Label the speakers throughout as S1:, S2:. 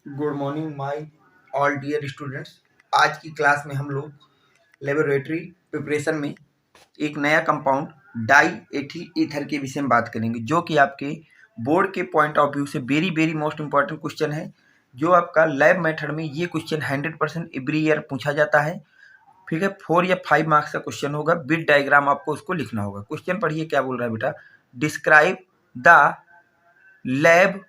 S1: Good morning my all dear students. आज की class में हम लोग लेबोरेटरी प्रिपरेशन में एक नया कंपाउंड डाई एथिल ईथर के विषय में बात करेंगे, जो कि आपके बोर्ड के पॉइंट ऑफ व्यू से very very most important question है। जो आपका लैब मेथड में ये क्वेश्चन 100% एवरी ईयर पूछा जाता है। ठीक है, 4 या 5 मार्क्स का क्वेश्चन होगा। विद डायग्राम आपको उसको लिखना होगा। क्वेश्चन पढ़िए क्या बोल रहा है बेटा। Describe the lab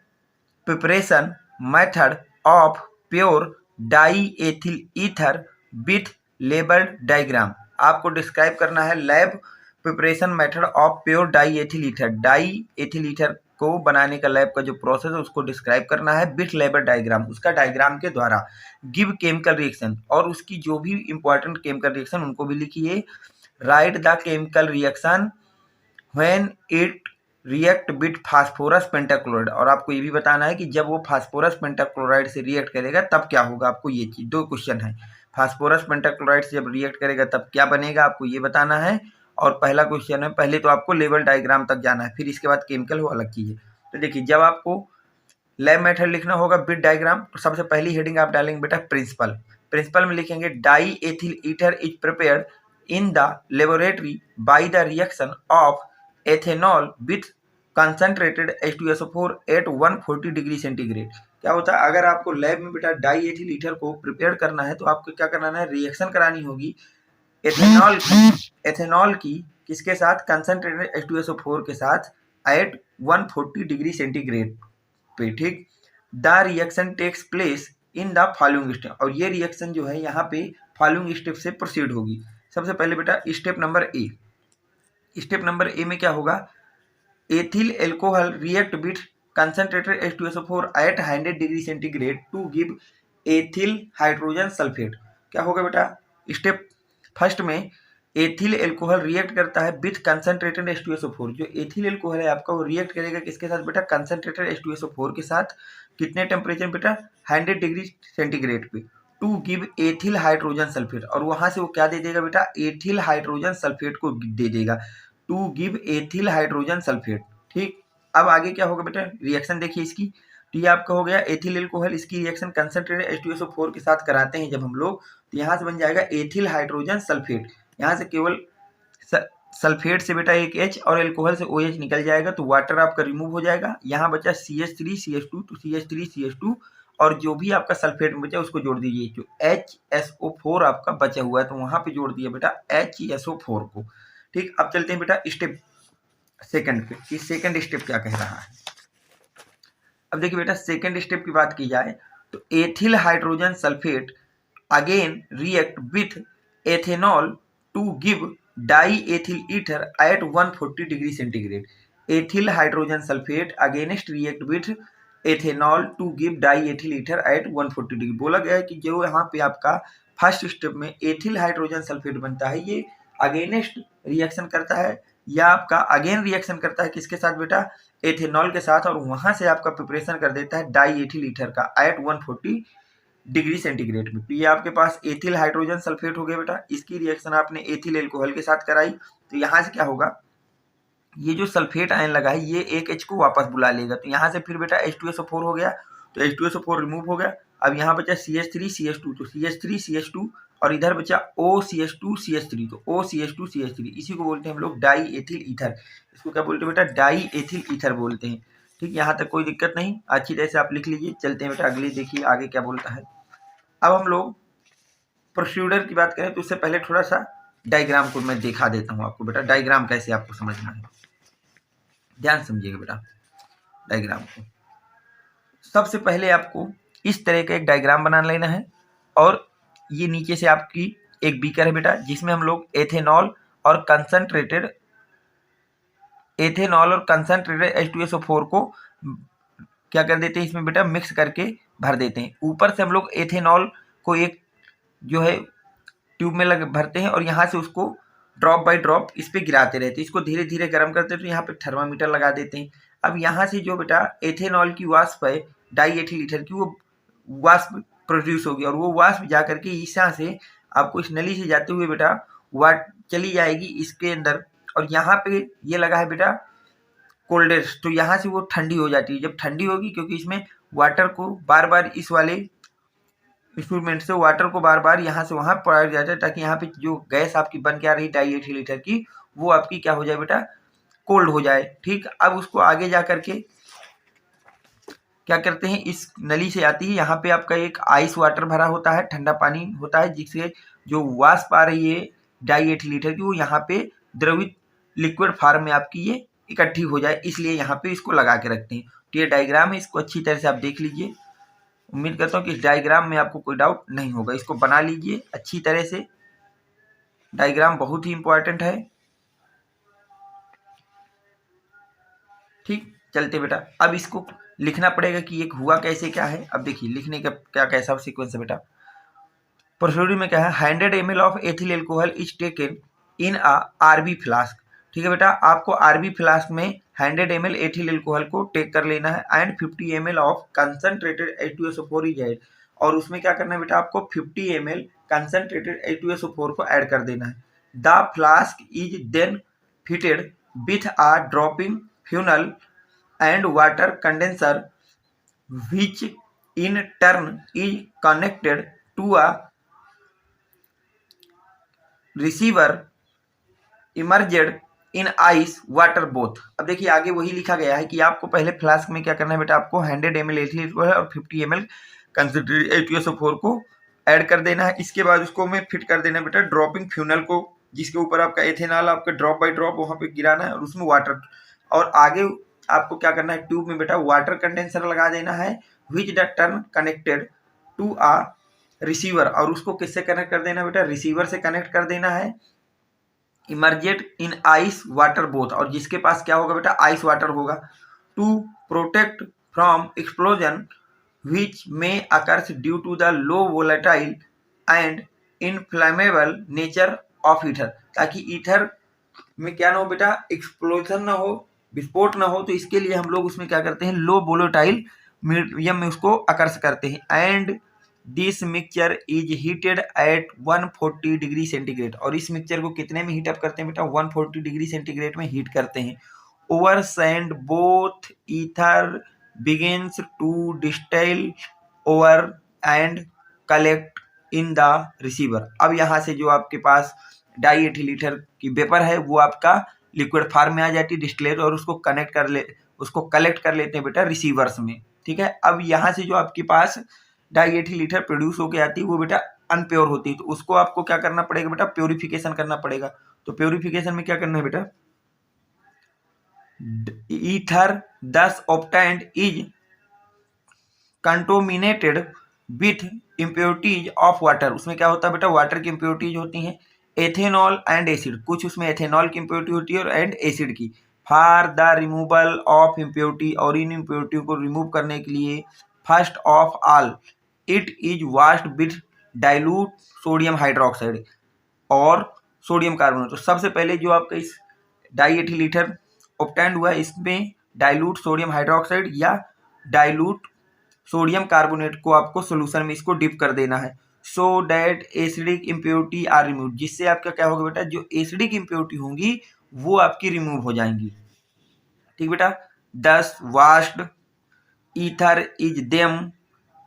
S1: preparation method of pure diethyl ether with labelled diagram. आपको डिस्क्राइब करना है lab preparation method of pure diethyl ether. Diethyl ether को बनाने का लैब का जो प्रोसेस है उसको डिस्क्राइब करना है विथ लेबल डायग्राम, उसका डायग्राम के द्वारा। गिव केमिकल रिएक्शन, और उसकी जो भी इंपॉर्टेंट केमिकल रिएक्शन उनको भी लिखिए। Right the chemical reaction when it react with phosphorus pentachloride, और आपको ये भी बताना है कि जब वो फास्फोरस पेंटाक्लोराइड से रिएक्ट करेगा तब क्या होगा। आपको ये चीज, दो क्वेश्चन है। फास्फोरस पेंटाक्लोराइड से जब रिएक्ट करेगा तब क्या बनेगा, आपको ये बताना है। और पहला क्वेश्चन है, पहले तो आपको लेवल डायग्राम तक जाना है, फिर इसके बाद केमिकल वो अलग चीज है। तो देखिए, जब आपको लैब मेथड लिखना होगा विद डायग्राम, तो सबसे पहली हेडिंग आप डालेंगे बेटा प्रिंसिपल। प्रिंसिपल में लिखेंगे diethyl ether is prepared in the laboratory by the reaction of ethanol with concentrated H2SO4 at 140 degree centigrade. क्या होता है, अगर आपको लैब में बेटा डाई एथिल ईथर को प्रिपेयर करना है तो आपको क्या करना है, रिएक्शन करानी होगी एथेनॉल की किसके साथ, कंसंट्रेटेड H2SO4 के साथ एट 140 डिग्री सेंटीग्रेड पे। ठीक, the reaction takes place in the following step, और ये रिएक्शन जो है यहाँ पे फॉलोइंग स्टेप से प्रोसीड होगी। सबसे पहले बेटा step number A. Step number A में क्या होगा, ethyl alcohol react with concentrated H2SO4 at 100 degree centigrade to give ethyl hydrogen sulphate. क्या होगा बेटा, स्टेप फर्स्ट में एथिल एल्कोहल रिएक्ट करता है विथ कंसंट्रेटेड H2SO4। जो एथिल एल्कोहल है आपका वो रिएक्ट करेगा किसके साथ बेटा, कंसंट्रेटेड H2SO4 के साथ। कितने टेम्परेचर बेटा, 100 डिग्री सेंटीग्रेड पे, to give ethyl hydrogen sulphate. और वहां से वो क्या दे देगा बेटा, एथिल हाइड्रोजन सल्फेट को दे देगा, to give ethyl hydrogen sulphate. ठीक, अब आगे क्या होगा बेटा, रिएक्शन देखिए इसकी। तो ये आपका हो गया एथिल एल्कोहल, इसकी रिएक्शन कंसंट्रेटेड H2SO4 के साथ कराते हैं जब हम लोग, तो यहाँ से बन जाएगा एथिल हाइड्रोजन सल्फेट। यहाँ से केवल सल्फेट से बेटा एक H और एल्कोहल से OH निकल जाएगा, तो वाटर आपका रिमूव हो जाएगा। यहाँ बचा CH3CH2, तो CH3CH2 और जो भी आपका सल्फेट में बचा उसको जोड़ दीजिए। जो HSO4 आपका बचा हुआ है तो वहां पे जोड़ दिया बेटा HSO4 को। ठीक, अब चलते हैं बेटा स्टेप सेकंड पे, कि सेकंड स्टेप क्या कह रहा है। अब देखिए बेटा, सेकंड स्टेप की बात की जाए तो ethyl hydrogen sulphate again react with ethanol to give diethyl ether at 140 degree centigrade. Ethyl hydrogen sulphate against react with ethanol to give diethyl ether at 140 degree. बोला गया है कि जो यहाँ पे आपका फर्स्ट स्टेप में ethyl hydrogen sulphate बनता है, ये अगेंस्ट रिएक्शन करता है या आपका अगेन रिएक्शन करता है किसके साथ बेटा, एथेनॉल के साथ, और वहां से आपका प्रिपरेशन कर देता है डाई एथिल ईथर का एट 140 डिग्री सेंटीग्रेड में। तो ये आपके पास एथिल हाइड्रोजन सल्फेट हो गया बेटा। इसकी रिएक्शन आपने एथिल एल्कोहल के साथ कराई, तो यहाँ से क्या होगा, ये जो सल्फेट आयन लगा है ये एक H को वापस बुला लेगा, तो यहाँ से फिर बेटा H2SO4 हो गया, तो H2SO4 रिमूव हो गया। अब यहाँ बचा CH3CH2, तो CH3CH2 और इधर बचा OCH2CH3, तो OCH2CH3, इसी को बोलते हैं हम लोग डाई एथिल ईथर। इसको क्या बोलते हैं बेटा, डाई एथिल ईथर बोलते हैं। ठीक, यहाँ तक कोई दिक्कत नहीं, अच्छी तरह से आप लिख लीजिए। चलते हैं बेटा अगले, देखिए आगे क्या बोलता है। अब हम लोग प्रोसीडर की बात करें तो उससे पहले थोड़ा सा डायग्राम को मैं दिखा देता हूँ आपको बेटा, डायग्राम कैसे आपको समझना है, ध्यान समझिएगा बेटा डायग्राम को। सबसे पहले आपको इस तरह का एक डायग्राम बना लेना है, और ये नीचे से आपकी एक बीकर है बेटा, जिसमें हम लोग एथेनॉल और कंसंट्रेटेड H2SO4 को क्या कर देते हैं, इसमें बेटा मिक्स करके भर देते हैं। ऊपर से हम लोग एथेनॉल को एक जो है ट्यूब में भरते हैं और यहाँ से उसको ड्रॉप बाय ड्रॉप इस पे गिराते रहते हैं। इसको धीरे धीरे गर्म करते हैं, तो यहाँ पे थर्मामीटर लगा देते हैं। अब यहाँ से जो बेटा एथेनॉल की वाष्प है डाई एथिल ईथर की, वो वाष्प प्रोड्यूस होगी, और वो वाष्प जा करके ईसा से आपको इस नली से जाते हुए बेटा वाट चली जाएगी इसके अंदर, और यहाँ पे ये लगा है बेटा कोल्डेस्ट, तो यहाँ से वो ठंडी हो जाती है। जब ठंडी होगी, क्योंकि इसमें वाटर को बार बार इस वाले इंस्ट्रूमेंट से वाटर को बार बार यहाँ से वहाँ पढ़ाया जाता है, ताकि यहाँ पे जो गैस आपकी बन के आ रही डाई एथिल ईथर की, वो आपकी क्या हो जाए बेटा, कोल्ड हो जाए। ठीक, अब उसको आगे जा करके क्या करते हैं, इस नली से आती है, यहाँ पे आपका एक आइस वाटर भरा होता है, ठंडा पानी होता है, जिससे जो वाष्प आ रही है डाई एथिल ईथर की, वो यहाँ पे द्रवित लिक्विड फॉर्म में आपकी ये इकट्ठी हो जाए, इसलिए यहाँ पे इसको लगा के रखते हैं। तो ये डायग्राम है, इसको अच्छी तरह से आप देख लीजिए। उम्मीद करता हूँ कि इस डायग्राम में आपको कोई डाउट नहीं होगा। इसको बना लीजिए अच्छी तरह से, डायग्राम बहुत ही इंपॉर्टेंट है। ठीक, चलते बेटा, अब इसको लिखना पड़ेगा कि ये हुआ कैसे क्या है। अब देखिए लिखने का क्या कैसा सीक्वेंस है बेटा। प्रोसीड्यूर में क्या है, 100 ml of ethyl alcohol is taken in a RB flask. ठीक है बेटा, आपको आरबी फ्लास्क में 100 ml एथिल एल्कोहल को टेक कर लेना है and 50 ml of concentrated H2SO4 is add. और उसमें क्या करना है बेटा, आपको 50 ml कंसंट्रेटेड H2SO4 को ऐड कर देना है। The flask is then fitted with a dropping funnel and water condenser, which in turn is connected to a receiver immersed in ice water both। अब देखिए आगे वही लिखा गया है कि आपको पहले फ्लास्क में क्या करना है बेटा, आपको 100 ml एथिल एल्कोहल और 50 ml कंसंट्रेटेड H2SO4 को ऐड कर देना है। इसके बाद उसको में फिट कर देना है बेटा ड्रॉपिंग फ्यूनल को, जिसके ऊपर आपका एथेनॉल आपका ड्रॉप बाय ड्रॉप वहां पे गिराना है, और उसमें वाटर, और आगे आपको क्या करना है, ट्यूब में बेटा वाटर कंडेंसर लगा देना है, which the turn connected to a receiver. और उसको किससे कनेक्ट कर देना बेटा, रिसीवर से कनेक्ट कर देना है, immersed in ice water bath, और जिसके पास क्या होगा बेटा, आइस वाटर होगा, to protect from explosion which may occurs due to the low volatile and inflammable nature of ether, ताकि ईथर में क्या ना हो बेटा, एक्सप्लोजन ना हो, विस्फोट ना हो। तो इसके लिए हम लोग उसमें क्या करते हैं, लो वोलेटाइल मीडियम में उसको आकर्षित करते हैं। And this mixture is heated at 140 degree centigrade, और इस मिक्सचर को कितने में हीट अप करते हैं बेटा, 140 डिग्री सेंटीग्रेड में हीट करते हैं। Over sand bath ether begins to distil over and collect in the receiver. अब यहाँ से जो आपके पास डाई एथिल ईथर की वेपर है, वो आपका लिक्विड फॉर्म में आ जाती है, डिस्टिलेट, और उसको उसको कलेक्ट कर लेते हैं बेटा रिसीवर्स में। ठीक है, अब यहाँ से जो आपके पास डाई एथिल ईथर प्रोड्यूस होकर आती है, वो बेटा अनप्योर होती है, तो उसको आपको क्या करना पड़ेगा बेटा, प्योरिफिकेशन करना पड़ेगा। तो प्योरिफिकेशन में क्या करना है बेटा, ether thus obtained is contaminated with impurities of water। उसमें क्या होता है बेटा, वाटर की impurities होती हैं, एथेनॉल एंड एसिड, कुछ उसमें एथेनॉल की इम्प्योरिटी होती है और एंड एसिड की। For the removal of impurity, और इन इम्प्योरिटी को रिमूव करने के लिए first of all it is washed with dilute sodium hydroxide और सोडियम कार्बोनेट। तो सबसे पहले जो आपका इस डाई एथिल ईथर ऑब्टेन्ड हुआ है, इसमें डाइल्यूट सोडियम हाइड्रोक्साइड या डाइल्यूट सोडियम कार्बोनेट को आपको सोल्यूशन में इसको डिप कर देना है, so that acidic impurity are remove, जिससे आपका क्या होगा बेटा, जो एसिडिक इम्प्योरिटी होंगी वो आपकी रिमूव हो जाएंगी। ठीक बेटा, 10 washed ether is them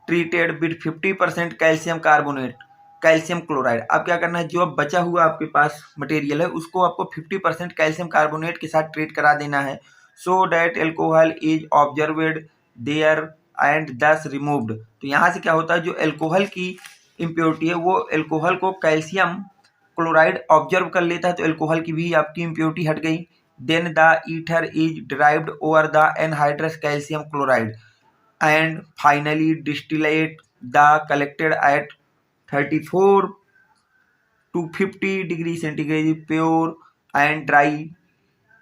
S1: treated with 50% calcium carbonate, calcium chloride. अब क्या करना है, जो अब बचा हुआ आपके पास मटेरियल है, उसको आपको 50% कैल्शियम कार्बोनेट के साथ ट्रीट करा देना है, so that alcohol is observed there and thus removed. तो यहाँ से क्या होता है, जो एल्कोहल की इम्प्योरिटी है, वो एल्कोहल को कैल्शियम क्लोराइड ऑब्जर्व कर लेता है, तो एल्कोहल की भी आपकी इम्प्योरिटी हट गई। Then the ether is derived over the anhydrous calcium chloride and finally distillate the collected at 34 to 50 degree centigrade pure and dry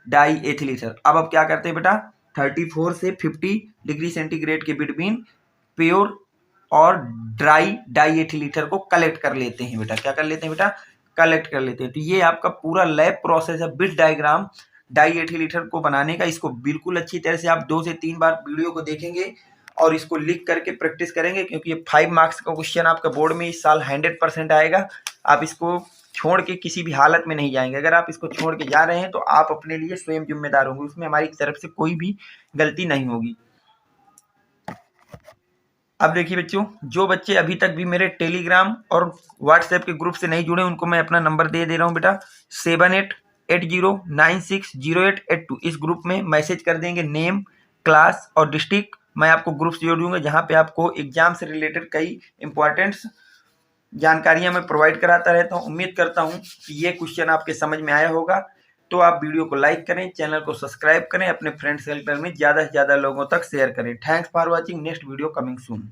S1: diethyl ether. अब क्या करते हैं बेटा, 34 से 50 डिग्री सेंटीग्रेड के बिटवीन प्योर और ड्राई डाई एथिल ईथर को collect कर लेते हैं बेटा। क्या कर लेते हैं बेटा, कलेक्ट कर लेते हैं। तो ये आपका पूरा लैब प्रोसेस है bit diagram die ethyl ether को बनाने का। इसको बिल्कुल अच्छी तरह से आप 2 से 3 बार वीडियो को देखेंगे और इसको लिख करके प्रैक्टिस करेंगे, क्योंकि ये 5 मार्क्स का क्वेश्चन आपका बोर्ड में इस साल 100% आएगा। आप इसको छोड़ के किसी भी हालत में नहीं जाएंगे। अगर आप इसको छोड़ के जा रहे हैं तो आप अपने लिए स्वयं जिम्मेदार होंगे, उसमें हमारी तरफ से कोई भी गलती नहीं होगी। अब देखिए बच्चों, जो बच्चे अभी तक भी मेरे टेलीग्राम और व्हाट्सएप के ग्रुप से नहीं जुड़े उनको मैं अपना नंबर दे रहा हूँ बेटा, 7880960882। इस ग्रुप में मैसेज कर देंगे नेम, क्लास और डिस्ट्रिक्ट, मैं आपको ग्रुप से जोड़ दूंगा, जहाँ पे आपको एग्जाम से रिलेटेड कई इंपॉर्टेंट जानकारियां मैं प्रोवाइड कराता रहता हूँ। उम्मीद करता हूँ कि ये क्वेश्चन आपके समझ में आया होगा। तो आप वीडियो को लाइक करें, चैनल को सब्सक्राइब करें, अपने फ्रेंड सर्कल में ज़्यादा से ज़्यादा लोगों तक शेयर करें। Thanks for watching, next video coming soon.